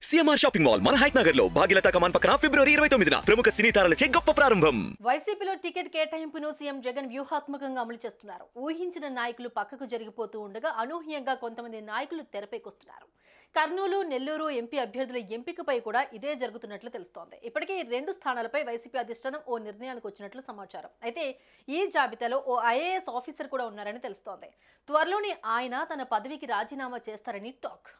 CMR shopping mall మన height Nagar లో భాగ్యలతా కమాన్ పక్కన ఫిబ్రవరి 29న ప్రముఖ సినీ తారలచే గొప్ప ప్రారంభం. వైసీపీలో టికెట్ కేటాయింపును సీఎం జగన్ వ్యూహాత్మకంగా అమలు చేస్తున్నారు. ఊహించిన నాయకులు పక్కకు జరిగిపోతూ ఉండగా అనూహ్యంగా కొంతమంది నాయకులు తెరపైకొస్తున్నారు. కర్నూలు, నెల్లూరు ఎంపీ అభ్యర్థుల ఎంపికపై కూడా ఇదే జరుగుతున్నట్లు తెలుస్తోంది. ఇప్పటికే 2 స్థానాలపై వైసీపీ అధిష్టానం ఓ నిర్ణయానికి వచ్చినట్లు సమాచారం. అయితే ఈ జాబితాలో ఓ ఐఏఎస్ ఆఫీసర్ కూడా ఉన్నారని తెలుస్తోంది. త్వరలోనే ఆయన తన పదవికి రాజీనామా చేస్తారని టాక్.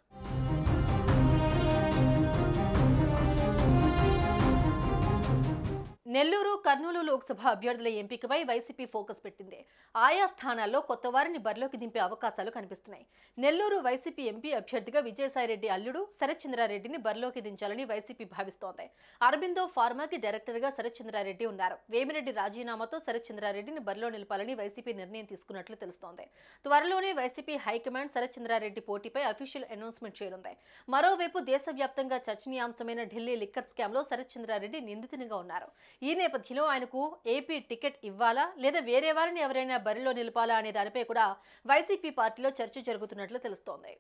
నెల్లూరు, కర్నూలు లోక్సభ అభ్యర్థుల ఎంపికపై వైసీపీ ఫోకస్ పెట్టింది. ఆయా స్థానాల్లో కొత్త వారిని బరిలోకి దింపే అవకాశాలు కనిపిస్తున్నాయి. నెల్లూరు వైసీపీ ఎంపీ అభ్యర్థిగా విజయసాయిరెడ్డి అల్లుడు శరత్చంద్రారెడ్డిని బరిలోకి దించాలని వైసీపీ భావిస్తోంది. అరబిందో ఫార్మాకి డైరెక్టర్గా శరత్చంద్రారెడ్డి ఉన్నారు. వేమిరెడ్డి రాజీనామాతో శరత్చంద్రారెడ్డిని బరిలో నిలపాలని వైసీపీ నిర్ణయం తీసుకున్నట్లు తెలుస్తోంది. త్వరలోనే వైసీపీ హైకమాండ్ శరత్చంద్రారెడ్డి పోటీపై అఫీషియల్ అనౌన్స్మెంట్ చేయనుంది. మరోవైపు దేశవ్యాప్తంగా చర్చనీయాంశమైన ఢిల్లీ లిక్కర్ స్కామ్లో శరత్చంద్రారెడ్డి నిందితునిగా ఉన్నారు. ఈ నేపథ్యంలో ఆయనకు ఏపీ టికెట్ ఇవ్వాలా లేదా వేరే వారిని ఎవరైనా బరిలో నిలపాలా అనే దానిపై కూడా వైసీపీ పార్టీలో చర్చ జరుగుతున్నట్లు తెలుస్తోంది.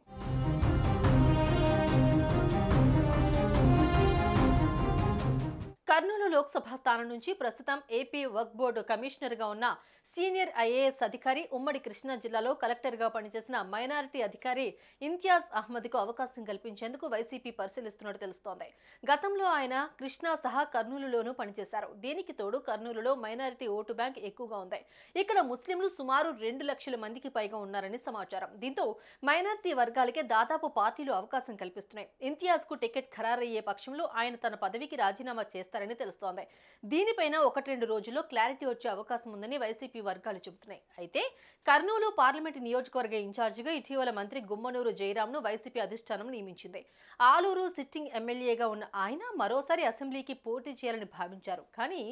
కర్నూలు లోక్సభ స్థానం నుంచి ప్రస్తుతం ఏపీ వర్క్ బోర్డు కమిషనర్గా ఉన్న సీనియర్ ఐఏఎస్ అధికారి, ఉమ్మడి కృష్ణా జిల్లాలో కలెక్టర్గా పనిచేసిన మైనారిటీ అధికారి ఇంతియాజ్ అహ్మద్కు అవకాశం కల్పించేందుకు వైసీపీ పరిశీలిస్తున్నట్టు తెలుస్తోంది. గతంలో ఆయన కృష్ణా సహా కర్నూలులోనూ పనిచేశారు. దీనికి తోడు కర్నూలులో మైనారిటీ ఓటు బ్యాంక్ ఎక్కువగా ఉంది. ఇక్కడ ముస్లింలు సుమారు 2 లక్షల మందికి పైగా ఉన్నారని సమాచారం. దీంతో మైనారిటీ వర్గాలకే దాదాపు పార్టీలు అవకాశం కల్పిస్తున్నాయి. ఇంతియాజ్కు టికెట్ ఖరారయ్యే పక్షంలో ఆయన తన పదవికి రాజీనామా చేస్తారని తెలుస్తోంది. దీనిపైన 1-2 రోజుల్లో క్లారిటీ వచ్చే అవకాశం ఉందని వైసీపీ వర్గాలు చెబుతున్నాయి. అయితే కర్నూలు పార్లమెంటు నియోజకవర్గ ఇన్ఛార్జిగా ఇటీవల మంత్రి గుమ్మనూరు జయరాంను వైసీపీ అధిష్టానం నియమించింది. ఆలూరు సిట్టింగ్ ఎమ్మెల్యేగా ఉన్న ఆయన మరోసారి అసెంబ్లీకి పోటీ చేయాలని భావించారు. కానీ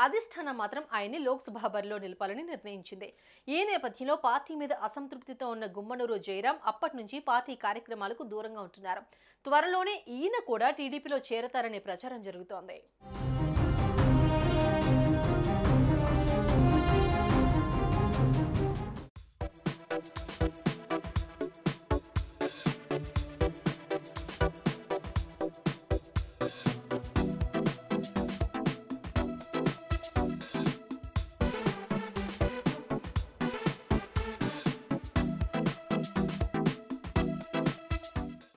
అధిష్టానం మాత్రం ఆయన్ని లోక్సభ బరిలో నిలపాలని నిర్ణయించింది. ఈ నేపథ్యంలో పార్టీ మీద అసంతృప్తితో ఉన్న గుమ్మనూరు జయరాం అప్పటి నుంచి పార్టీ కార్యక్రమాలకు దూరంగా ఉంటున్నారు. త్వరలోనే ఈయన కూడా టీడీపీలో చేరతారనే ప్రచారం జరుగుతోంది.